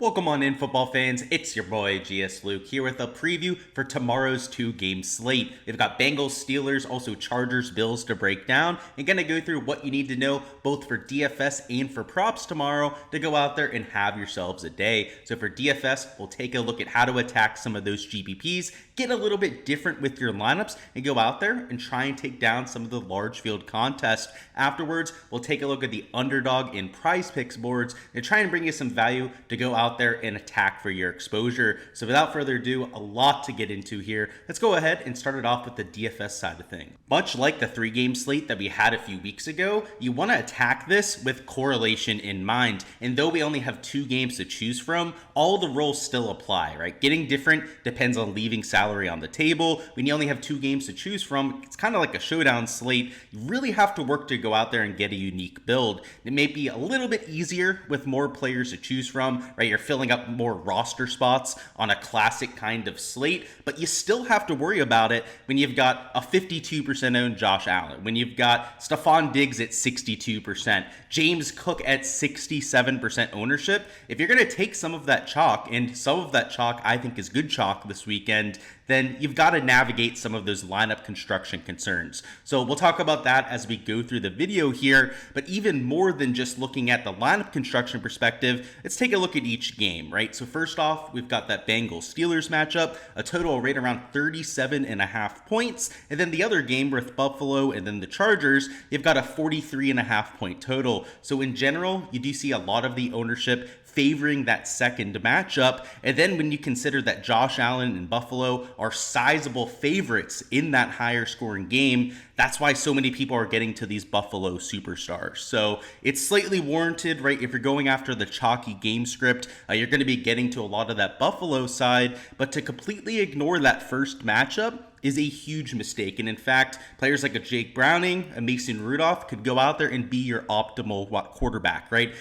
Welcome on in, football fans. It's your boy Gsluke here with a preview for tomorrow's two-game slate. We've got Bengals, Steelers, also Chargers, Bills to break down, and gonna go through what you need to know both for DFS and for props tomorrow to go out there and have yourselves a day. So for DFS, we'll take a look at how to attack some of those GPPs, get a little bit different with your lineups, and go out there and try and take down some of the large field contests. Afterwards, we'll take a look at the Underdog and Prize Picks boards and try and bring you some value to go out there and attack for your exposure. So without further ado, a lot to get into here. Let's go ahead and start it off with the DFS side of things. Much like the three-game slate that we had a few weeks ago, you want to attack this with correlation in mind. And though we only have two games to choose from, all the rules still apply, right? Getting different depends on leaving salary on the table. When you only have two games to choose from, it's kind of like a showdown slate. You really have to work to go out there and get a unique build. It may be a little bit easier with more players to choose from, right? You're filling up more roster spots on a classic kind of slate, but you still have to worry about it when you've got a 52% owned Josh Allen, when you've got Stephon Diggs at 62%, James Cook at 67% ownership. If you're going to take some of that chalk, and some of that chalk I think is good chalk this weekend, then you've got to navigate some of those lineup construction concerns. So we'll talk about that as we go through the video here, but even more than just looking at the lineup construction perspective, let's take a look at each game, right? So first off, we've got that Bengals-Steelers matchup, a total right around 37.5 points, and then the other game with Buffalo and then the Chargers, you've got a 43.5 point total. So in general, you do see a lot of the ownership favoring that second matchup. And then when you consider that Josh Allen and Buffalo are sizable favorites in that higher scoring game, that's why so many people are getting to these Buffalo superstars. So it's slightly warranted, right? If you're going after the chalky game script, you're going to be getting to a lot of that Buffalo side, but to completely ignore that first matchup is a huge mistake. And in fact, players like a Jake Browning, a Mason Rudolph could go out there and be your optimal quarterback, right?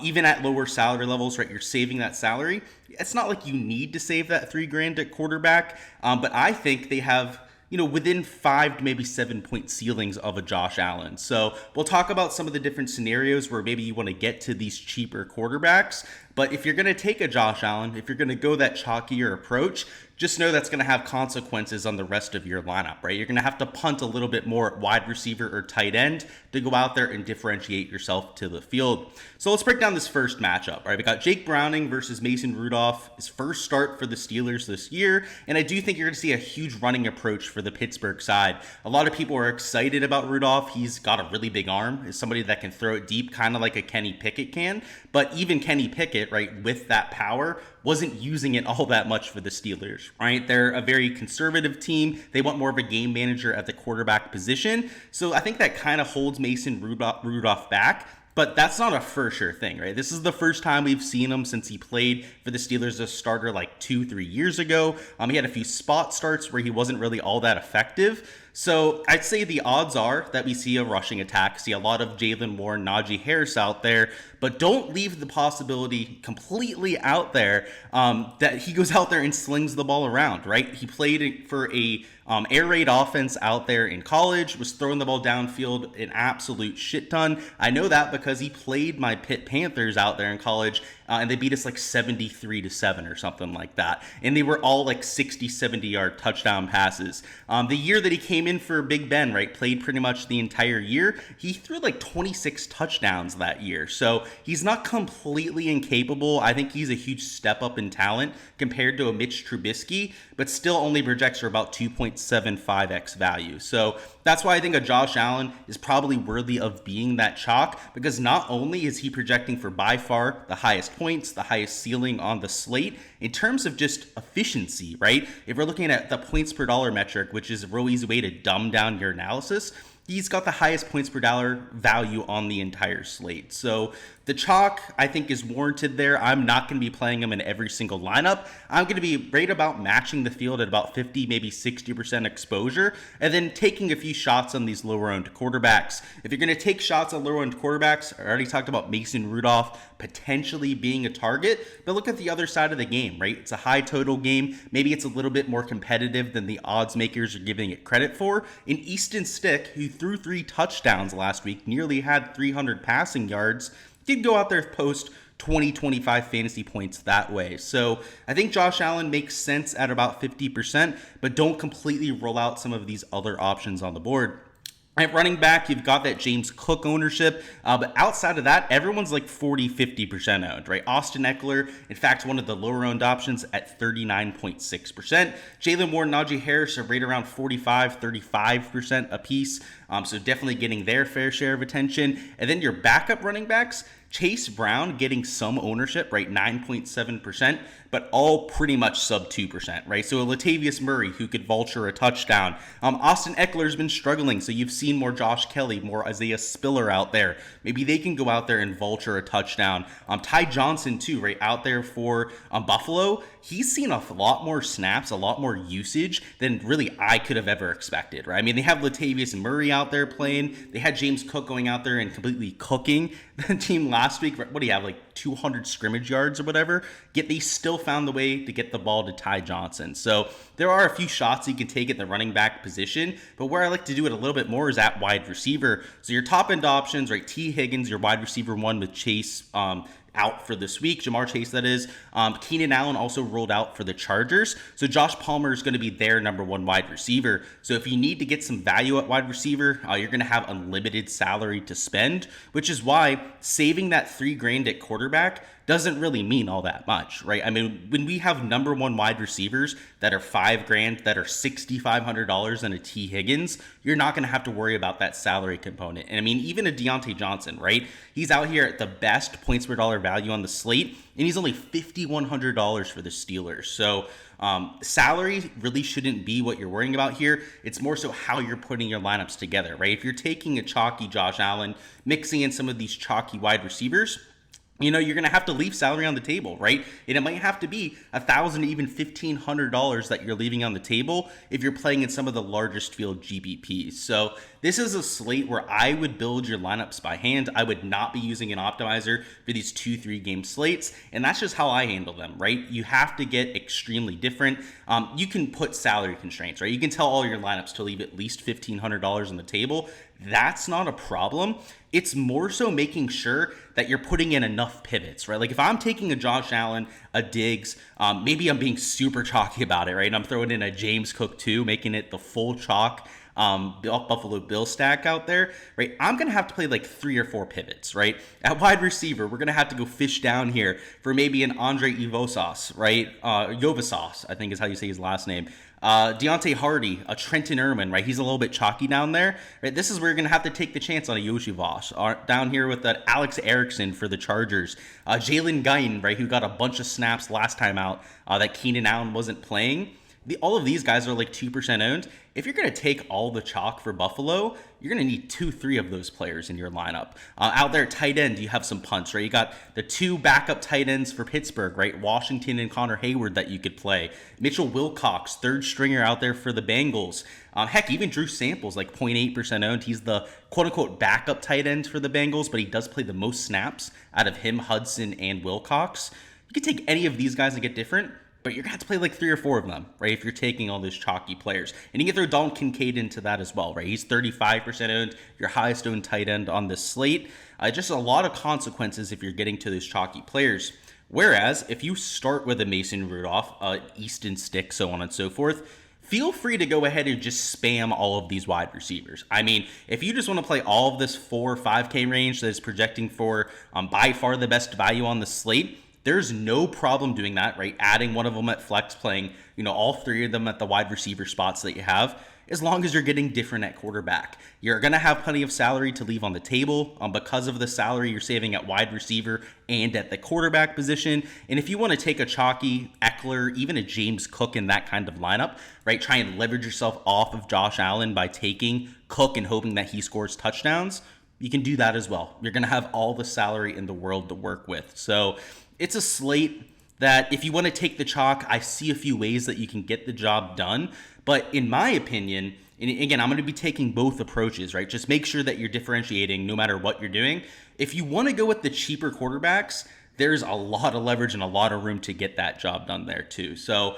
Even at lower salary levels, right? You're saving that salary. It's not like you need to save that $3,000 at quarterback, but I think they have, within 5 to maybe 7 point ceilings of a Josh Allen. So we'll talk about some of the different scenarios where maybe you want to get to these cheaper quarterbacks. But if you're going to take a Josh Allen, if you're going to go that chalkier approach, just know that's going to have consequences on the rest of your lineup, right? You're going to have to punt a little bit more at wide receiver or tight end to go out there and differentiate yourself to the field. So let's break down this first matchup, right? We got Jake Browning versus Mason Rudolph, his first start for the Steelers this year. And I do think you're going to see a huge running approach for the Pittsburgh side. A lot of people are excited about Rudolph. He's got a really big arm. He's somebody that can throw it deep, kind of like a Kenny Pickett can. But even Kenny Pickett, right, with that power, wasn't using it all that much for the Steelers, right? They're a very conservative team. They want more of a game manager at the quarterback position. So I think that kind of holds Mason Rudolph back. But that's not a for sure thing, right? This is the first time we've seen him since he played for the Steelers as a starter like 2-3 years ago. He had a few spot starts where he wasn't really all that effective. So I'd say the odds are that we see a rushing attack, see a lot of Jalen Warren, Najee Harris out there, but don't leave the possibility completely out there that he goes out there and slings the ball around, right? He played for a air raid offense out there in college, was throwing the ball downfield an absolute shit ton. I know that because he played my Pitt Panthers out there in college, and they beat us like 73-7 or something like that. And they were all like 60, 70-yard touchdown passes. The year that he came in for Big Ben, right, played pretty much the entire year, he threw like 26 touchdowns that year. So he's not completely incapable. I think he's a huge step up in talent compared to a Mitch Trubisky, but still only projects for about 2.75x value. So that's why I think a Josh Allen is probably worthy of being that chalk, because not only is he projecting for by far the highest points, the highest ceiling on the slate, in terms of just efficiency, right? If we're looking at the points per dollar metric, which is a real easy way to dumb down your analysis, he's got the highest points per dollar value on the entire slate. So the chalk, I think, is warranted there. I'm not going to be playing him in every single lineup. I'm going to be right about matching the field at about 50, maybe 60% exposure, and then taking a few shots on these lower-owned quarterbacks. If you're going to take shots on lower-owned quarterbacks, I already talked about Mason Rudolph potentially being a target, but look at the other side of the game, right? It's a high total game. Maybe it's a little bit more competitive than the odds makers are giving it credit for. In Easton Stick, who threw 3 touchdowns last week, nearly had 300 passing yards, did go out there post 20-25 fantasy points that way. So I think Josh Allen makes sense at about 50%, but don't completely roll out some of these other options on the board. At running back, you've got that James Cook ownership, but outside of that, everyone's like 40-50% owned, right? Austin Eckler, in fact, one of the lower owned options at 39.6%. Jalen Warren, Najee Harris are right around 45-35% apiece, so definitely getting their fair share of attention. And then your backup running backs, Chase Brown getting some ownership, right? 9.7%, but all pretty much sub 2%, right? So a Latavius Murray who could vulture a touchdown. Austin Eckler's been struggling, so you've seen more Josh Kelly, more Isaiah Spiller out there. Maybe they can go out there and vulture a touchdown. Ty Johnson too, right? Out there for Buffalo. He's seen a lot more snaps, a lot more usage than really I could have ever expected, right? I mean, they have Latavius Murray out there playing. They had James Cook going out there and completely cooking the team last week. What do you have, like 200 scrimmage yards or whatever? Yet they still found the way to get the ball to Ty Johnson. So there are a few shots you can take at the running back position, but where I like to do it a little bit more is at wide receiver. So your top end options, right? T. Higgins, your wide receiver one with Chase out for this week. Jamar Chase, that is. Keenan Allen also rolled out for the Chargers. So Josh Palmer is going to be their number one wide receiver. So if you need to get some value at wide receiver, you're going to have unlimited salary to spend, which is why saving that $3,000 at quarterback doesn't really mean all that much, right? I mean, when we have number one wide receivers that are $5,000, that are $6,500 and a T. Higgins, you're not going to have to worry about that salary component. And I mean, even a Deontay Johnson, right? He's out here at the best points per dollar value on the slate, and he's only $5,100 for the Steelers. So salary really shouldn't be what you're worrying about here. It's more so how you're putting your lineups together, right? If you're taking a chalky Josh Allen, mixing in some of these chalky wide receivers, you know, you're going to have to leave salary on the table, right? And it might have to be $1,000 to even $1,500 that you're leaving on the table if you're playing in some of the largest field GPPs. So this is a slate where I would build your lineups by hand. I would not be using an optimizer for these 2-3 game slates. And that's just how I handle them, right? You have to get extremely different. You can put salary constraints, right? You can tell all your lineups to leave at least $1,500 on the table. That's not a problem. It's more so making sure that you're putting in enough pivots, right? Like if I'm taking a Josh Allen, a Diggs, maybe I'm being super chalky about it, right? And I'm throwing in a James Cook too, making it the full chalk Buffalo Bill stack out there, right? I'm going to have to play like 3 or 4 pivots, right? At wide receiver, we're going to have to go fish down here for maybe an Andre Ivosas, right? Yovasas, I think is how you say his last name. Deontay Hardy, a Trenton Irwin, right? He's a little bit chalky down there, right? This is where you're going to have to take the chance on a Yoshi Voss. Down here with that Alex Erickson for the Chargers. Jalen Guyton, right? Who got a bunch of snaps last time out that Keenan Allen wasn't playing. All of these guys are like 2% owned. If you're going to take all the chalk for Buffalo, you're going to need 2-3 of those players in your lineup. Out there, tight end, you have some punts, right? You got the 2 backup tight ends for Pittsburgh, right? Washington and Connor Hayward that you could play. Mitchell Wilcox, third stringer out there for the Bengals. Heck, even Drew Samples, like 0.8% owned. He's the quote-unquote backup tight end for the Bengals, but he does play the most snaps out of him, Hudson, and Wilcox. You could take any of these guys and get different, but you're going to have to play like 3 or 4 of them, right, if you're taking all those chalky players. And you can throw Dalton Kincaid into that as well, right? He's 35% owned, your highest owned tight end on this slate. Just a lot of consequences if you're getting to those chalky players. Whereas, if you start with a Mason Rudolph, Easton Stick, so on and so forth, feel free to go ahead and just spam all of these wide receivers. I mean, if you just want to play all of this 4 or 5K range that is projecting for by far the best value on the slate, there's no problem doing that, right? Adding one of them at flex, playing, all 3 of them at the wide receiver spots that you have, as long as you're getting different at quarterback. You're going to have plenty of salary to leave on the table because of the salary you're saving at wide receiver and at the quarterback position. And if you want to take a chalky Eckler, even a James Cook in that kind of lineup, right? Try and leverage yourself off of Josh Allen by taking Cook and hoping that he scores touchdowns. You can do that as well. You're going to have all the salary in the world to work with. So it's a slate that if you want to take the chalk, I see a few ways that you can get the job done. But in my opinion, and again, I'm going to be taking both approaches, right? Just make sure that you're differentiating no matter what you're doing. If you want to go with the cheaper quarterbacks, there's a lot of leverage and a lot of room to get that job done there too. So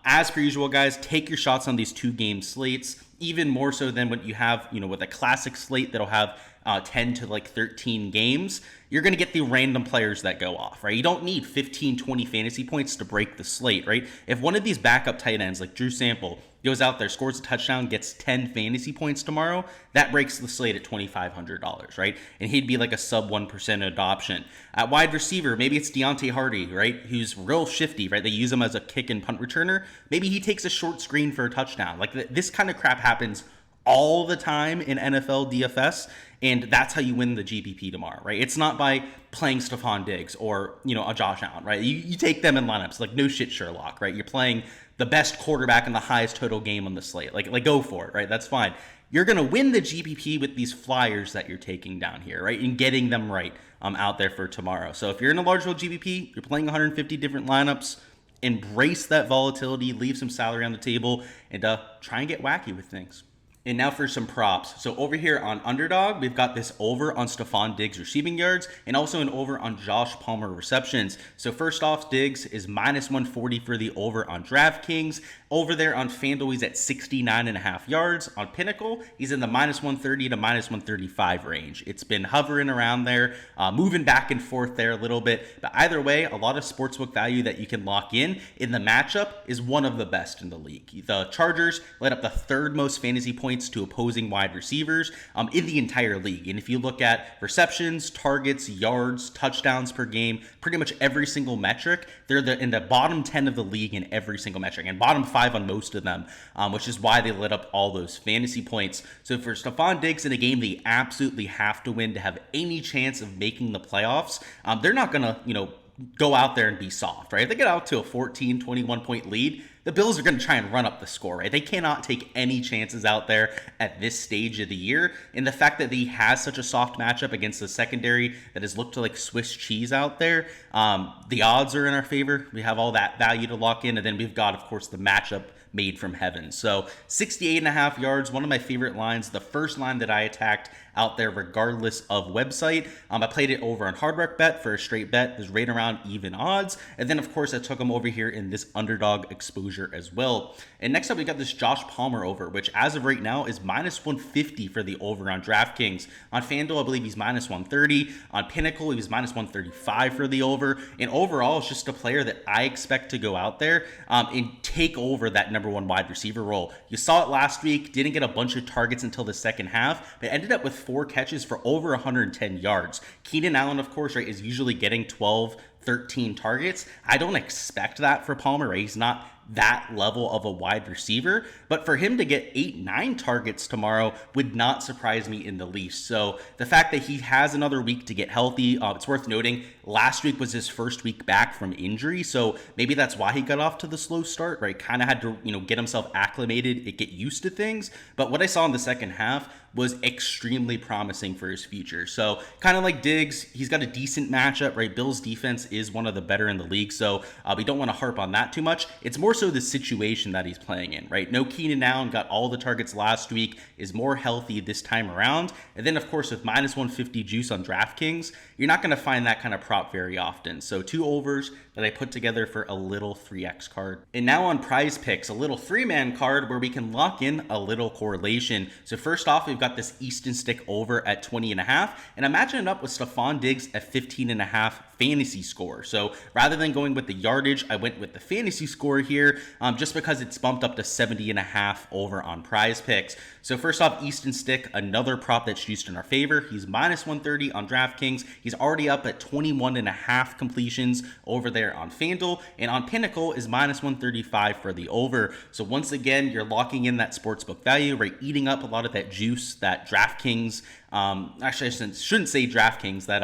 As per usual, guys, take your shots on these 2-game slates, even more so than what you have, with a classic slate that'll have 10 to like 13 games. You're going to get the random players that go off, right? You don't need 15, 20 fantasy points to break the slate, right? If one of these backup tight ends like Drew Sample goes out there, scores a touchdown, gets 10 fantasy points tomorrow, that breaks the slate at $2,500, right? And he'd be like a sub 1% adoption. At wide receiver, maybe it's Deontay Hardy, right? Who's real shifty, right? They use him as a kick and punt returner. Maybe he takes a short screen for a touchdown. Like this kind of crap happens all the time in NFL DFS, and that's how you win the GPP tomorrow, right? It's not by playing Stephon Diggs or, a Josh Allen, right? You take them in lineups, like no shit Sherlock, right? You're playing the best quarterback in the highest total game on the slate. Like go for it, right? That's fine. You're going to win the GPP with these flyers that you're taking down here, right? And getting them right out there for tomorrow. So if you're in a large field GPP, you're playing 150 different lineups, embrace that volatility, leave some salary on the table, and try and get wacky with things. And now for some props. So over here on Underdog, we've got this over on Stephon Diggs receiving yards and also an over on Josh Palmer receptions. So first off, Diggs is minus 140 for the over on Draftkings. Over there on FanDuel, he's at 69.5 yards. On Pinnacle, he's in the minus 130 to minus 135 range. It's been hovering around there, moving back and forth there a little bit. But either way, a lot of sportsbook value that you can lock in the matchup is one of the best in the league. The Chargers led up the third most fantasy points to opposing wide receivers in the entire league. And if you look at receptions, targets, yards, touchdowns per game, pretty much every single metric, they're in the bottom 10 of the league in every single metric and bottom 5 on most of them, which is why they lit up all those fantasy points. So for Stephon Diggs in a game they absolutely have to win to have any chance of making the playoffs, they're not going to, go out there and be soft, right? If they get out to a 14, 21 point lead, the Bills are going to try and run up the score, right? They cannot take any chances out there at this stage of the year. And the fact that he has such a soft matchup against the secondary that has looked like Swiss cheese out there, the odds are in our favor. We have all that value to lock in. And then we've got, of course, the matchup made from heaven. So 68.5 yards, one of my favorite lines, the first line that I attacked out there regardless of website. I played it over on Hard Rock Bet for a straight bet. It was right around even odds. And then, of course, I took him over here in this underdog exposure as well. And next up, we got this Josh Palmer over, which as of right now is minus 150 for the over on DraftKings. On FanDuel, I believe he's minus 130. On Pinnacle, he was minus 135 for the over. And overall, it's just a player that I expect to go out there and take over that number one wide receiver role. You saw it last week, didn't get a bunch of targets until the second half, but ended up with 4 catches for over 110 yards. Keenan Allen, of course, right, is usually getting 12, 13 targets. I don't expect that for Palmer, right? He's not that level of a wide receiver, but for him to get 8-9 targets tomorrow would not surprise me in the least. So the fact that he has another week to get healthy, it's worth noting last week was his first week back from injury, so maybe that's why he got off to the slow start, right? Kind of had to get himself acclimated, get used to things. But what I saw in the second half was extremely promising for his future. So kind of like Diggs, he's got a decent matchup, right? Bills defense is one of the better in the league, so we don't want to harp on that too much. It's more so the situation that he's playing in, right? No Keenan Allen, got all the targets last week, is more healthy this time around. And then, of course, with minus 150 juice on DraftKings, you're not going to find that kind of prop very often. So 2 overs that I put together for a little 3x card. And now on Prize Picks, a little 3-man card where we can lock in a little correlation. So first off, we've got this Easton Stick over at 20.5, and I'm matching it up with Stephon Diggs at 15.5 fantasy score. So rather than going with the yardage, I went with the fantasy score here, just because it's bumped up to 70.5 over on Prize Picks. So first off, Easton Stick, another prop that's used in our favor. He's minus 130 on DraftKings. He's already up at 21.5 completions over there on FanDuel, and on Pinnacle is minus 135 for the over. So once again, you're locking in that sportsbook value, right? Eating up a lot of that juice that DraftKings, actually I shouldn't say DraftKings, that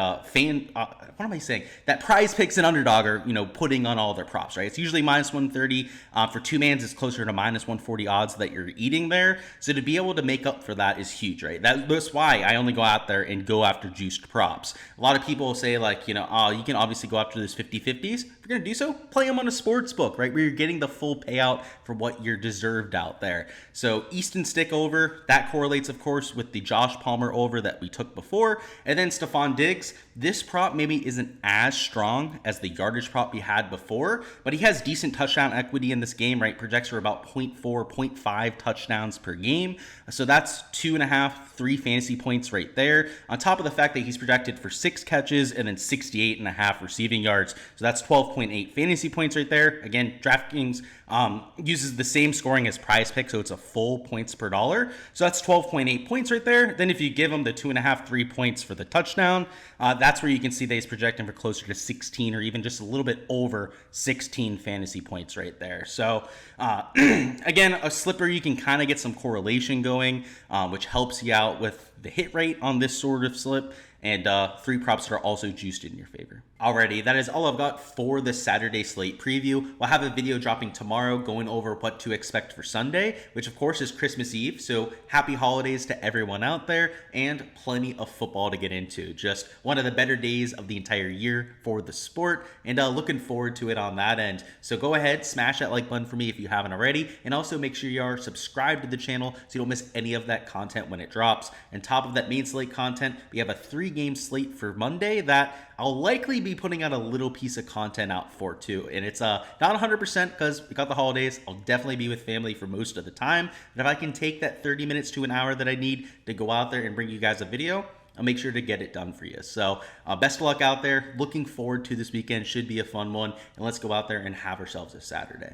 what am I saying? That Prize Picks and Underdog are, putting on all their props, right? It's usually minus 130. For 2-mans, it's closer to minus 140 odds that you're eating there. So to be able to make up for that is huge, right? That's why I only go out there and go after juiced props. A lot of people say like, you can obviously go after those 50-50s. you're going to do so, play them on a sports book, right? Where you're getting the full payout for what you're deserved out there. So Easton Stick over, that correlates, of course, with the Josh Palmer over that we took before. And then Stephon Diggs, this prop maybe isn't as strong as the yardage prop we had before, but he has decent touchdown equity in this game, right? Projects for about 0.4, 0.5 touchdowns per game. So that's 2.5, 3 fantasy points right there. On top of the fact that he's projected for 6 catches and then 68.5 receiving yards. So that's 12.8 fantasy points right there. Again, DraftKings uses the same scoring as Prize Picks, so it's a full points per dollar. So that's 12.8 points right there. Then if you give him the 2.5, 3 points for the touchdown, that's where you can see that he's projecting for closer to 16 or even just a little bit over 16 fantasy points right there. So again, a slipper, you can kind of get some correlation going, which helps you out with the hit rate on this sort of slip, and 3 props that are also juiced in your favor. Alrighty, that is all I've got for the Saturday slate preview. We'll have a video dropping tomorrow going over what to expect for Sunday, which of course is Christmas Eve. So happy holidays to everyone out there, and plenty of football to get into. Just one of the better days of the entire year for the sport, and looking forward to it on that end. So go ahead, smash that like button for me if you haven't already, and also make sure you are subscribed to the channel so you don't miss any of that content when it drops. On top of that main slate content, we have a 3-game slate for Monday that I'll likely be putting out a little piece of content out for too. And it's not 100% because we got the holidays. I'll definitely be with family for most of the time. But if I can take that 30 minutes to an hour that I need to go out there and bring you guys a video, I'll make sure to get it done for you. So best of luck out there. Looking forward to this weekend. Should be a fun one. And let's go out there and have ourselves a Saturday.